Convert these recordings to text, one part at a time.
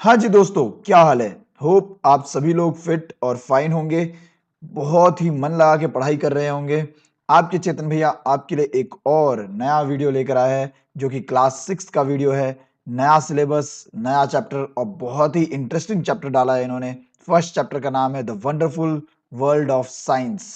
हाँ जी दोस्तों, क्या हाल है? होप आप सभी लोग फिट और फाइन होंगे। बहुत ही मन लगा के पढ़ाई कर रहे होंगे। आपके चेतन भैया आपके लिए एक और नया वीडियो लेकर आया है, जो कि क्लास 6 का वीडियो है। नया सिलेबस, नया चैप्टर और बहुत ही इंटरेस्टिंग चैप्टर डाला है इन्होंने। फर्स्ट चैप्टर का नाम है the wonderful world of science.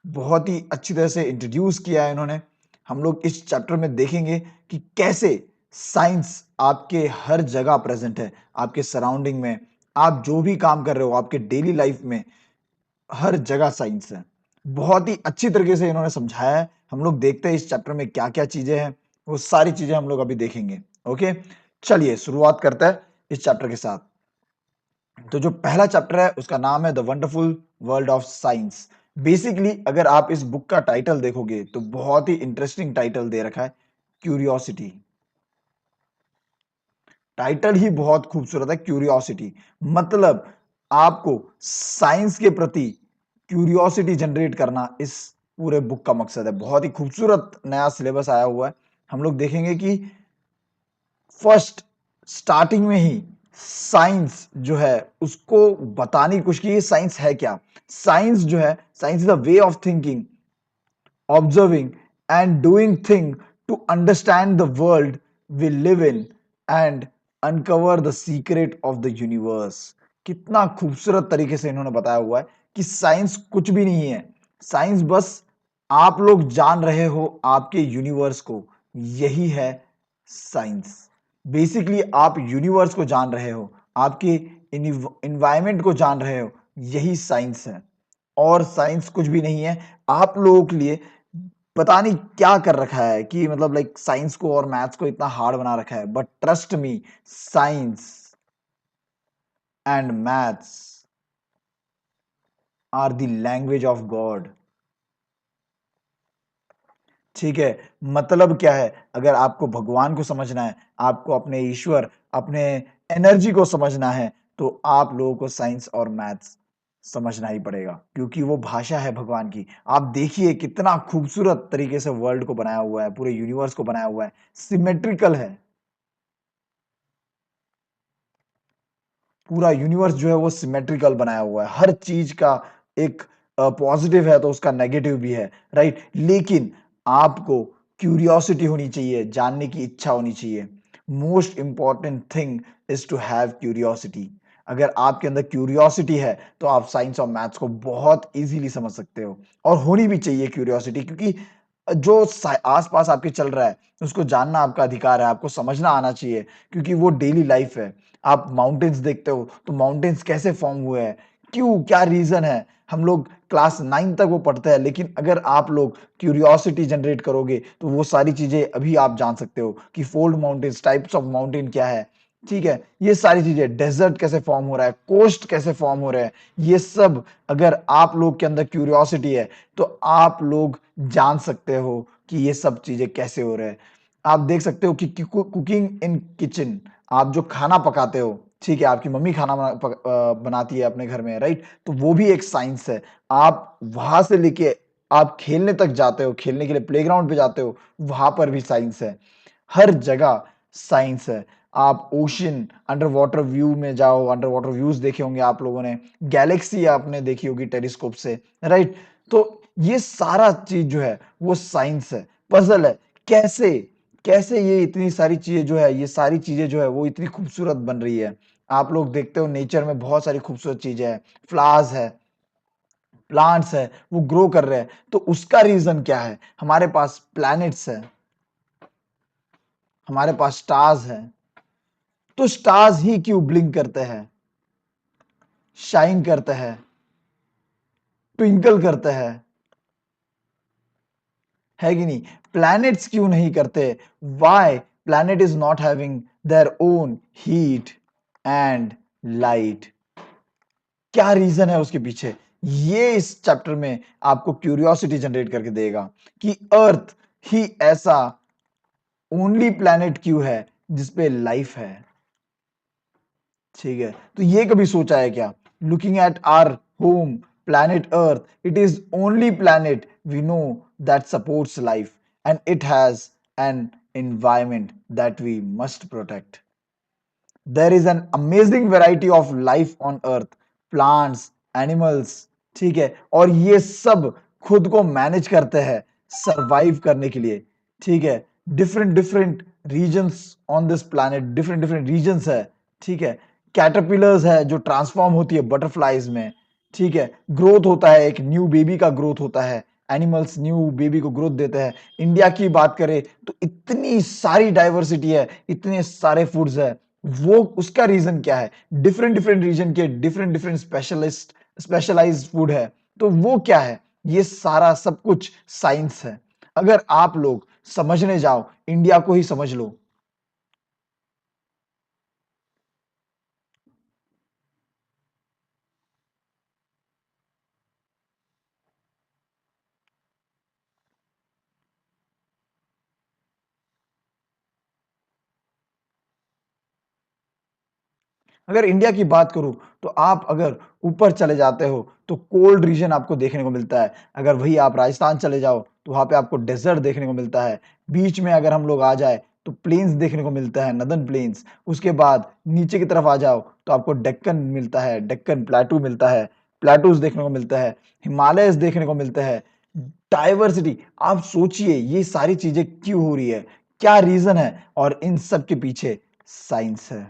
बहुत ही अच्छी तरह से इंट्रोड्यूस किया है इन्होंने। हम लोग इस चैप्टर में देखेंगे कि कैसे साइंस आपके हर जगह प्रेजेंट है, आपके सराउंडिंग में। आप जो भी काम कर रहे हो आपके डेली लाइफ में, हर जगह साइंस है। बहुत ही अच्छी तरीके से इन्होंने समझाया है। हम लोग देखते हैं इस चैप्टर में क्या क्या चीजें हैं, वो सारी चीजें हम लोग अभी देखेंगे। ओके, चलिए शुरुआत करते हैं इस चैप्टर के साथ। तो जो पहला चैप्टर है उसका नाम है the wonderful world of science. Basically अगर आप इस बुक का टाइटल देखोगे तो बहुत ही इंटरेस्टिंग टाइटल दे रखा है, क्यूरियोसिटी। टाइटल ही बहुत खूबसूरत है, क्यूरियोसिटी। मतलब आपको साइंस के प्रति क्यूरियोसिटी जनरेट करना इस पूरे बुक का मकसद है। बहुत ही खूबसूरत नया सिलेबस आया हुआ है। हम लोग देखेंगे कि फर्स्ट स्टार्टिंग में ही साइंस जो है उसको बताने की कोशिश की, साइंस है क्या। साइंस जो है, science is the way of thinking, observing and doing thing to understand the world we live in and uncover the secret of the universe। कितना खूबसूरत तरीके से इन्होंने बताया हुआ है कि साइंस कुछ भी नहीं है। साइंस बस आप लोग जान रहे हो आपके यूनिवर्स को, यही है साइंस। बेसिकली आप यूनिवर्स को जान रहे हो, आपके इन्वायरमेंट को जान रहे हो, यही साइंस है। और साइंस कुछ भी नहीं है। आप लोगों के लिए पता नहीं क्या कर रखा है कि मतलब लाइक साइंस को और मैथ्स को इतना हार्ड बना रखा है, but trust me, science and maths are the language of God. ठीक है, मतलब क्या है? अगर आपको भगवान को समझना है, आपको अपने ईश्वर, अपने एनर्जी को समझना है, तो आप लोगों को साइंस और मैथ्स समझना ही पड़ेगा, क्योंकि वो भाषा है भगवान की। आप देखिए कितना खूबसूरत तरीके से वर्ल्ड को बनाया हुआ है, पूरे यूनिवर्स को बनाया हुआ है, सिमेट्रिकल है। पूरा यूनिवर्स जो है वो सिमेट्रिकल बनाया हुआ है। हर चीज का एक पॉजिटिव है तो उसका नेगेटिव भी है, राइट। लेकिन आपको क्यूरियोसिटी होनी चाहिए, जानने की इच्छा होनी चाहिए। Most important thing is to have curiosity. अगर आपके अंदर क्यूरियोसिटी है तो आप साइंस और मैथ्स को बहुत इजीली समझ सकते हो। और होनी भी चाहिए क्यूरियोसिटी, क्योंकि जो आसपास आपके चल रहा है उसको जानना आपका अधिकार है, आपको समझना आना चाहिए, क्योंकि वो डेली लाइफ है। आप माउंटेन्स देखते हो तो माउंटेन्स कैसे फॉर्म हुए हैं, क्यों, क्या रीजन है, हम लोग क्लास 9 तक वो पढ़ते हैं। लेकिन अगर आप लोग क्यूरियोसिटी जनरेट करोगे तो वो सारी चीजें अभी आप जान सकते हो कि fold mountains, types of mountain क्या है। ठीक है, ये सारी चीजें, डेजर्ट कैसे फॉर्म हो रहा है, कोस्ट कैसे फॉर्म हो रहा है, ये सब अगर आप लोग के अंदर क्यूरियोसिटी है तो आप लोग जान सकते हो कि ये सब चीजें कैसे हो रहे हैं। आप देख सकते हो कि कुकिंग इन किचन, आप जो खाना पकाते हो, ठीक है, आपकी मम्मी खाना बनाती है अपने घर में, राइट, तो वो भी एक साइंस है। आप वहां से लेके आप खेलने तक जाते हो, खेलने के लिए प्लेग्राउंड पे जाते हो, वहां पर भी साइंस है। हर जगह साइंस है। आप ओशन, अंडर वाटर व्यू में जाओ, अंडर वाटर व्यूज देखे होंगे आप लोगों ने, गैलेक्सी आपने देखी होगी टेलीस्कोप से, राइट। तो ये सारा चीज जो है वो साइंस है, पजल है। कैसे कैसे ये इतनी सारी चीजें जो है, ये सारी चीजें जो है वो इतनी खूबसूरत बन रही है। आप लोग देखते हो नेचर में बहुत सारी खूबसूरत चीजें हैं, फ्लावर्स है, प्लांट्स है, वो ग्रो कर रहे हैं। तो उसका रीजन क्या है? हमारे पास प्लैनेट्स है, हमारे पास स्टार्स है। तो स्टार्स ही क्यों ब्लिंक करते हैं, शाइन करते हैं, ट्विंकल करते हैं, है कि नहीं? प्लैनेट्स क्यों नहीं करते? Why planet is not having their own heat and light? क्या रीजन है उसके पीछे? ये इस चैप्टर में आपको क्यूरियोसिटी जनरेट करके देगा कि अर्थ ही ऐसा ओनली प्लैनेट क्यों है जिसपे लाइफ है। ठीक है, तो ये कभी सोचा है क्या? Looking at our home planet earth, it is only planet we know that supports life and it has an environment that we must protect। There is an amazing variety of life on earth, plants, animals, ठीक है, और ये सब खुद को manage करते हैं survive करने के लिए, ठीक है। Different different reasons on this planet, different different reasons है, ठीक है। कैटरपिलर्स है जो ट्रांसफॉर्म होती है बटरफ्लाइज में, ठीक है। ग्रोथ होता है, एक न्यू बेबी का ग्रोथ होता है, एनिमल्स न्यू बेबी को ग्रोथ देते हैं। इंडिया की बात करें तो इतनी सारी डाइवर्सिटी है, इतने सारे फूड्स है। वो उसका रीजन क्या है? डिफरेंट डिफरेंट रीजन के different different specialist specialized food है। तो वो क्या है? ये सारा सब कुछ साइंस है। अगर आप लोग समझने जाओ, इंडिया को ही समझ लो। अगर इंडिया की बात करूं तो आप अगर ऊपर चले जाते हो तो कोल्ड रीजन आपको देखने को मिलता है। अगर वही आप राजस्थान चले जाओ तो वहां पे आपको डेजर्ट देखने को मिलता है। बीच में अगर हम लोग आ जाए तो प्लेन्स देखने को मिलता है, नदर्न प्लेन्स। उसके बाद नीचे की तरफ आ जाओ तो आपको डेक्कन मिलता है, डेक्कन प्लेटू मिलता है, प्लेटूज देखने को मिलता है, हिमालयस देखने को मिलता है। डाइवर्सिटी, आप सोचिए ये सारी चीजें क्यों हो रही है, क्या रीजन है? और इन सब के पीछे साइंस है।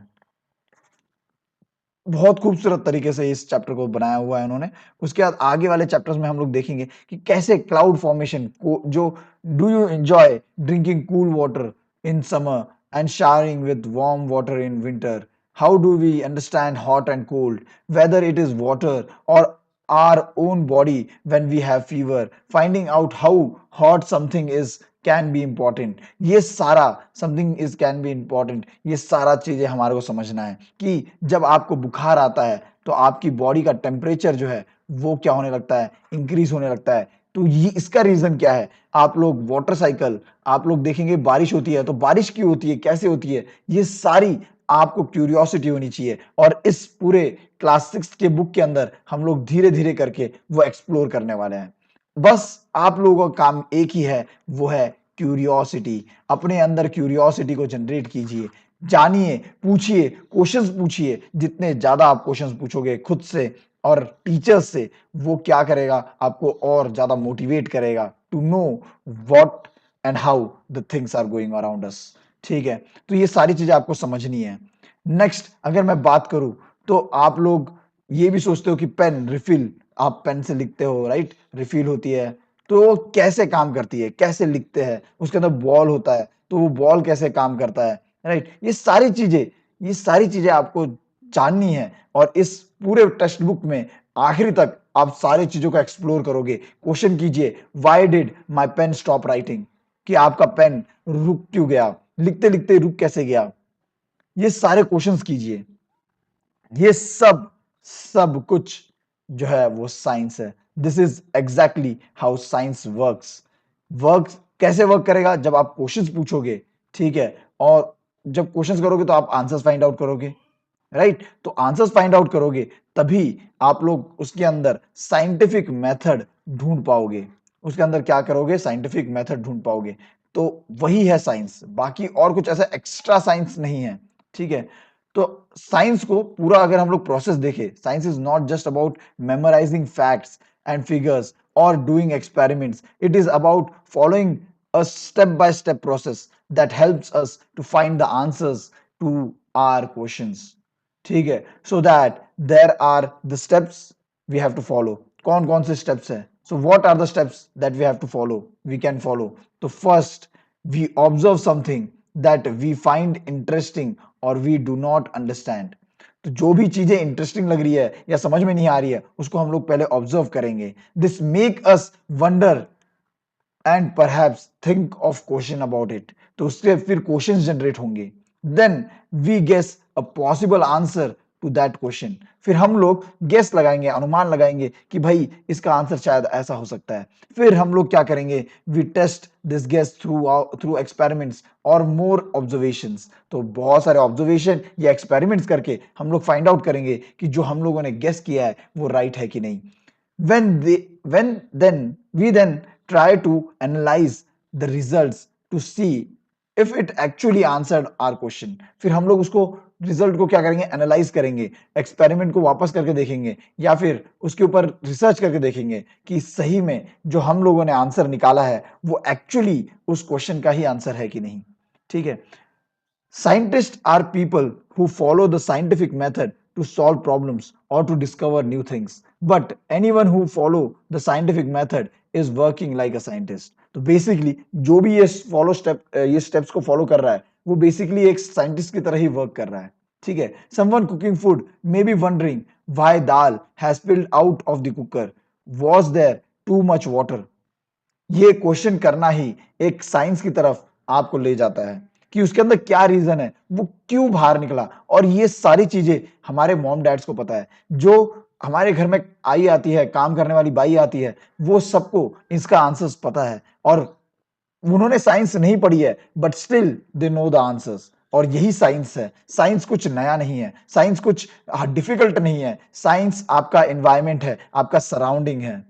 बहुत खूबसूरत तरीके से इस चैप्टर को बनाया हुआ है उन्होंने। उसके बाद आगे वाले चैप्टर्स में हम लोग देखेंगे कि कैसे क्लाउड फॉर्मेशन को जो do you enjoy drinking cool water in summer and showering with warm water in winter, how do we understand hot and cold, whether it is water or our own body when we have fever, finding out how hot something is can be important. ये सारा something is can be important, ये सारा चीजें हमारे को समझना है कि जब आपको बुखार आता है तो आपकी बॉडी का टेम्परेचर जो है वो क्या होने लगता है, इंक्रीज होने लगता है। तो ये इसका रीजन क्या है? आप लोग वाटर साइकिल, आप लोग देखेंगे बारिश होती है तो बारिश क्यों होती है, कैसे होती है, ये सारी आपको क्यूरियोसिटी होनी चाहिए। और इस पूरे क्लास 6 के बुक के अंदर हम लोग धीरे धीरे करके वो एक्सप्लोर करने वाले हैं। बस आप लोगों का काम एक ही है, वो है क्यूरियोसिटी। अपने अंदर क्यूरियोसिटी को जनरेट कीजिए, जानिए, पूछिए, क्वेश्चंस पूछिए। जितने ज्यादा आप क्वेश्चंस पूछोगे खुद से और टीचर्स से, वो क्या करेगा, आपको और ज्यादा मोटिवेट करेगा to know what and how the things are going around us, ठीक है। तो ये सारी चीजें आपको समझनी है। नेक्स्ट अगर मैं बात करूं तो आप लोग ये भी सोचते हो कि पेन रिफिल, आप पेन से लिखते हो, राइट, रिफिल होती है। तो वो कैसे काम करती है, कैसे लिखते हैं? उसके अंदर बॉल होता है, तो वो बॉल कैसे काम करता है, राइट। ये सारी चीजें आपको जाननी है। और इस पूरे टेक्स्ट बुक में आखिरी तक आप सारी चीजों को एक्सप्लोर करोगे। क्वेश्चन कीजिए, why did my pen stop writing, कि आपका पेन रुक क्यों गया, लिखते लिखते रुक कैसे गया। ये सारे क्वेश्चंस कीजिए। ये सब सब कुछ जो है वो साइंस है। This is exactly how science works. Work कैसे वर्क करेगा? जब आप क्वेश्चंस पूछोगे, ठीक है, और जब क्वेश्चंस करोगे तो आप आंसर्स फाइंड आउट करोगे, राइट। तो आंसर्स फाइंड आउट करोगे तभी आप लोग उसके अंदर साइंटिफिक मेथड ढूंढ पाओगे। उसके अंदर क्या करोगे? साइंटिफिक मेथड ढूंढ पाओगे। तो वही है साइंस, बाकी और कुछ ऐसा एक्स्ट्रा साइंस नहीं है, ठीक है। तो साइंस को पूरा अगर हम लोग प्रोसेस देखें, science is not just about memorizing facts and figures और doing experiments, it is about following a step by step process that helps us to find the answers to our questions, ठीक है। So that there are the steps we have to follow. कौन कौन से steps है? So what are the steps that we have to follow, we can follow? तो first, we observe something that we find interesting और we do not understand. तो जो भी चीजें इंटरेस्टिंग लग रही है या समझ में नहीं आ रही है उसको हम लोग पहले ऑब्जर्व करेंगे। This make us wonder and perhaps think of question about it. तो उससे फिर क्वेश्चंस जनरेट होंगे। Then we guess a possible answer to that question. फिर हम लोग गेस लगाएंगे, अनुमान लगाएंगे कि भाई इसका आंसर शायद ऐसा हो सकता है। फिर हम लोग क्या करेंगे? We test this guess through experiments और मोर ऑब्जर्वेशंस। तो बहुत सारे ऑब्जर्वेशन या एक्सपेरिमेंट्स करके हम लोग फाइंड आउट करेंगे कि जो हम लोगों ने गेस किया है वो राइट है कि नहीं। When we then try to analyze the results to see if it actually answered our question। फिर हम लोग उसको रिजल्ट को क्या करेंगे, एनालाइज करेंगे, एक्सपेरिमेंट को वापस करके देखेंगे या फिर उसके ऊपर रिसर्च करके देखेंगे कि सही में जो हम लोगों ने आंसर निकाला है वो एक्चुअली उस क्वेश्चन का ही आंसर है कि नहीं। ठीक है। Scientists are people who follow the scientific method to solve problems or to discover new things. But anyone who follow the scientific method is working like a scientist. तो basically जो भी ये स्टेप्स को फॉलो कर रहा है वो basically एक साइंटिस्ट की तरह ही वर्क कर रहा है। ठीक है। Someone cooking food may be wondering why dal has spilled out of the cooker, was there too much water. ये क्वेश्चन करना ही एक साइंस की तरफ आपको ले जाता है कि उसके अंदर क्या रीजन है, वो क्यों बाहर निकला। और ये सारी चीजें हमारे मॉम डैड्स को पता है, जो हमारे घर में आई आती है, काम करने वाली बाई आती है, वो सबको इसका आंसर्स पता है और उन्होंने साइंस नहीं पढ़ी है but still they know the answers. और यही साइंस है। साइंस कुछ नया नहीं है, साइंस कुछ डिफिकल्ट नहीं है। साइंस आपका एनवायरमेंट है, आपका सराउंडिंग है।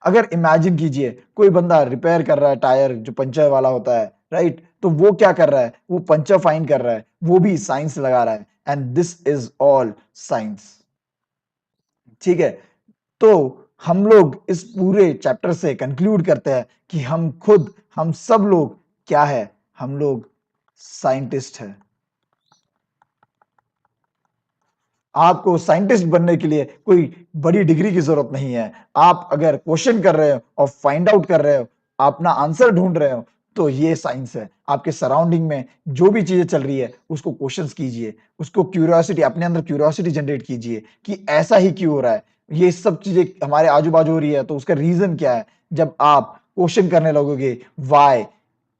अगर इमेजिन कीजिए कोई बंदा रिपेयर कर रहा है टायर जो पंचर वाला होता है, राइट, तो वो क्या कर रहा है, वो पंचर फाइंड कर रहा है, वो भी साइंस लगा रहा है। And this is all science. ठीक है। तो हम लोग इस पूरे चैप्टर से कंक्लूड करते हैं कि हम सब लोग क्या है, हम लोग साइंटिस्ट है। आपको साइंटिस्ट बनने के लिए कोई बड़ी डिग्री की जरूरत नहीं है। आप अगर क्वेश्चन कर रहे हो और फाइंड आउट कर रहे हो, अपना आंसर ढूंढ रहे हो, तो ये साइंस है। आपके सराउंडिंग में जो भी चीजें चल रही है उसको क्वेश्चंस कीजिए, उसको क्यूरियोसिटी, अपने अंदर क्यूरियोसिटी जनरेट कीजिए कि ऐसा ही क्यों हो रहा है, ये सब चीजें हमारे आजू बाजू हो रही है तो उसका रीजन क्या है। जब आप क्वेश्चन करने लगोगे वाई,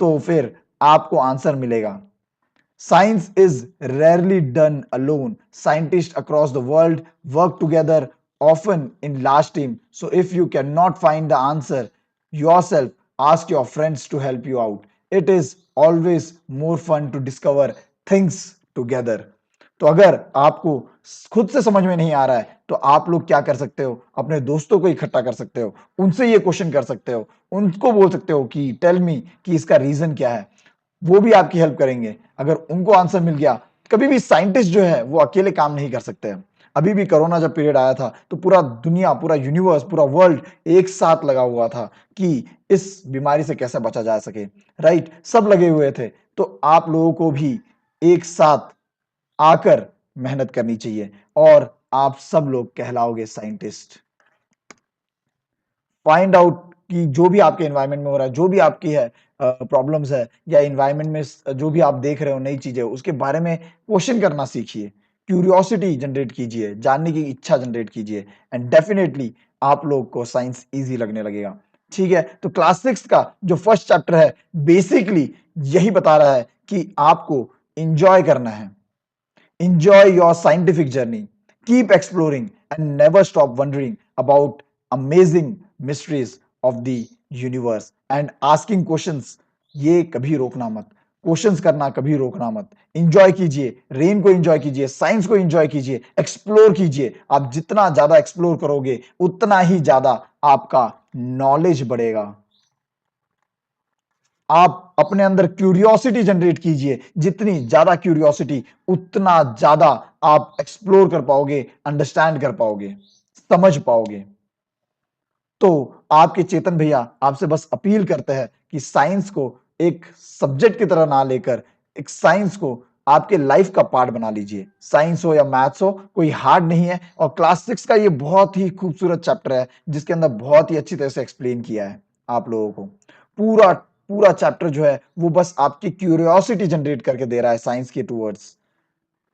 तो फिर आपको आंसर मिलेगा। Science is rarely done alone. Scientists across the world work together, often in large teams. So if you cannot find the answer yourself, ask your friends to help you out. It is always more fun to discover things together. तो अगर आपको खुद से समझ में नहीं आ रहा है तो आप लोग क्या कर सकते हो, अपने दोस्तों को इकट्ठा कर सकते हो, उनसे ये क्वेश्चन कर सकते हो, उनको बोल सकते हो कि टेल मी कि इसका रीजन क्या है। वो भी आपकी हेल्प करेंगे। अगर उनको आंसर मिल गया, कभी भी साइंटिस्ट जो है वो अकेले काम नहीं कर सकते हैं। अभी भी कोरोना जब पीरियड आया था तो पूरा दुनिया, पूरा यूनिवर्स, पूरा वर्ल्ड एक साथ लगा हुआ था कि इस बीमारी से कैसे बचा जा सके, राइट, सब लगे हुए थे। तो आप लोगों को भी एक साथ आकर मेहनत करनी चाहिए और आप सब लोग कहलाओगे साइंटिस्ट। फाइंड आउट कि जो भी आपके एनवायरनमेंट में हो रहा है, जो भी आपकी है प्रॉब्लम्स है या एनवायरनमेंट में जो भी आप देख रहे हो नई चीजें, उसके बारे में क्वेश्चन करना सीखिए, क्यूरियोसिटी जनरेट कीजिए, जानने की इच्छा जनरेट कीजिए एंड डेफिनेटली आप लोग को साइंस इजी लगने लगेगा। ठीक है। तो क्लास 6 का जो फर्स्ट चैप्टर है बेसिकली यही बता रहा है कि आपको इंजॉय करना है। Enjoy your scientific journey. Keep exploring and never stop wondering about amazing mysteries of the universe and asking questions. ये कभी रोकना मत, क्वेश्चंस करना कभी रोकना मत। इंजॉय कीजिए, रेन को इंजॉय कीजिए, साइंस को इंजॉय कीजिए, एक्सप्लोर कीजिए। आप जितना ज्यादा एक्सप्लोर करोगे उतना ही ज्यादा आपका नॉलेज बढ़ेगा। आप अपने अंदर क्यूरियोसिटी जनरेट कीजिए, जितनी ज्यादा क्यूरियोसिटी उतना ज्यादा आप एक्सप्लोर कर पाओगे, अंडरस्टैंड कर पाओगे, समझ पाओगे। तो आपके चेतन भैया आपसे बस अपील करते हैं कि साइंस को एक सब्जेक्ट की तरह ना लेकर एक साइंस को आपके लाइफ का पार्ट बना लीजिए। साइंस हो या मैथ्स हो, कोई हार्ड नहीं है। और क्लास 6 का ये बहुत ही खूबसूरत चैप्टर है जिसके अंदर बहुत ही अच्छी तरह से एक्सप्लेन किया है आप लोगों को। पूरा पूरा चैप्टर जो है वो बस आपकी क्यूरियोसिटी जनरेट करके दे रहा है साइंस के टूवर्ड्स।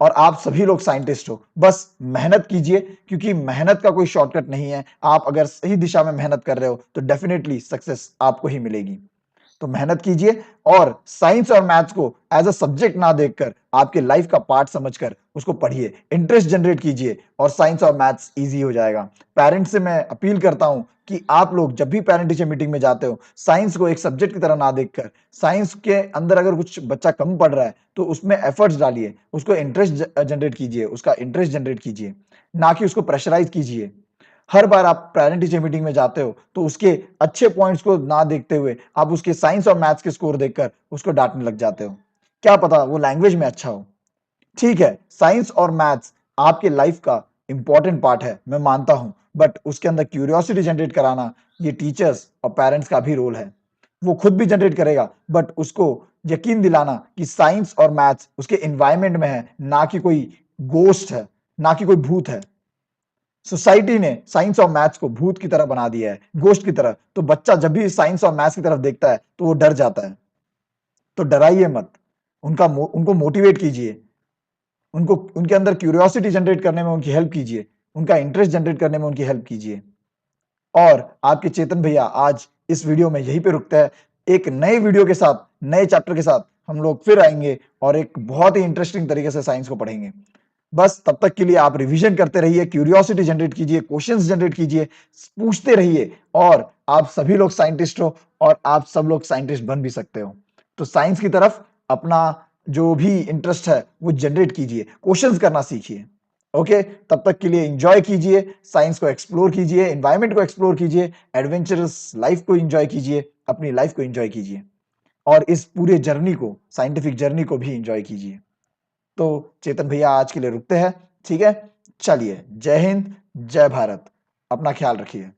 और आप सभी लोग साइंटिस्ट हो, बस मेहनत कीजिए क्योंकि मेहनत का कोई शॉर्टकट नहीं है। आप अगर सही दिशा में मेहनत कर रहे हो तो डेफिनेटली सक्सेस आपको ही मिलेगी। तो मेहनत कीजिए और साइंस और मैथ्स को एज अ सब्जेक्ट ना देखकर आपके लाइफ का पार्ट समझकर उसको पढ़िए, इंटरेस्ट जनरेट कीजिए और साइंस और मैथ्स इजी हो जाएगा। पेरेंट्स से मैं अपील करता हूं कि आप लोग जब भी पेरेंट टीचर मीटिंग में जाते हो, साइंस को एक सब्जेक्ट की तरह ना देखकर, साइंस के अंदर अगर कुछ बच्चा कम पढ़ रहा है तो उसमें एफर्ट्स डालिए, उसको इंटरेस्ट जनरेट कीजिए, उसका इंटरेस्ट जनरेट कीजिए, ना कि उसको प्रेशराइज कीजिए। हर बार आप पेरेंट टीचर मीटिंग में जाते हो तो उसके अच्छे पॉइंट्स को ना देखते हुए आप उसके साइंस और मैथ्स के स्कोर देखकर उसको डांटने लग जाते हो। क्या पता वो लैंग्वेज में अच्छा हो। ठीक है, साइंस और मैथ्स आपके लाइफ का इंपॉर्टेंट पार्ट है, मैं मानता हूं, बट उसके अंदर क्यूरियोसिटी जनरेट कराना ये टीचर्स और पेरेंट्स का भी रोल है। वो खुद भी जनरेट करेगा, बट उसको यकीन दिलाना कि साइंस और मैथ्स उसके एनवायरमेंट में है, ना कि कोई गोस्ट है, ना कि कोई भूत है। सोसाइटी ने साइंस और मैथ्स को भूत की तरह बना दिया है, गोश्त की तरह। तो बच्चा जब भी साइंस और मैथ्स की तरफ देखता है तो वो डर जाता है। तो डराइए मत, उनको मोटिवेट कीजिए, उनको उनके अंदर क्यूरियोसिटी जनरेट करने में उनकी हेल्प कीजिए, उनका इंटरेस्ट जनरेट करने में उनकी हेल्प कीजिए। और आपके चेतन भैया आज इस वीडियो में यहीं पे रुकते हैं। एक नए वीडियो के साथ, नए चैप्टर के साथ हम लोग फिर आएंगे और एक बहुत ही इंटरेस्टिंग तरीके से साइंस को पढ़ेंगे। बस तब तक के लिए आप रिवीजन करते रहिए, क्यूरियोसिटी जनरेट कीजिए, क्वेश्चंस जनरेट कीजिए, पूछते रहिए, और आप सभी लोग साइंटिस्ट हो और आप सब लोग साइंटिस्ट बन भी सकते हो। तो साइंस की तरफ अपना जो भी इंटरेस्ट है वो जनरेट कीजिए, क्वेश्चंस करना सीखिए। ओके, तब तक के लिए एंजॉय कीजिए, साइंस को एक्सप्लोर कीजिए, एनवायरनमेंट को एक्सप्लोर कीजिए, एडवेंचरस लाइफ को एंजॉय कीजिए, अपनी लाइफ को एंजॉय कीजिए, और इस पूरे जर्नी को, साइंटिफिक जर्नी को भी एंजॉय कीजिए। तो चेतन भैया आज के लिए रुकते हैं, ठीक है? चलिए, जय हिंद, जय भारत, अपना ख्याल रखिए।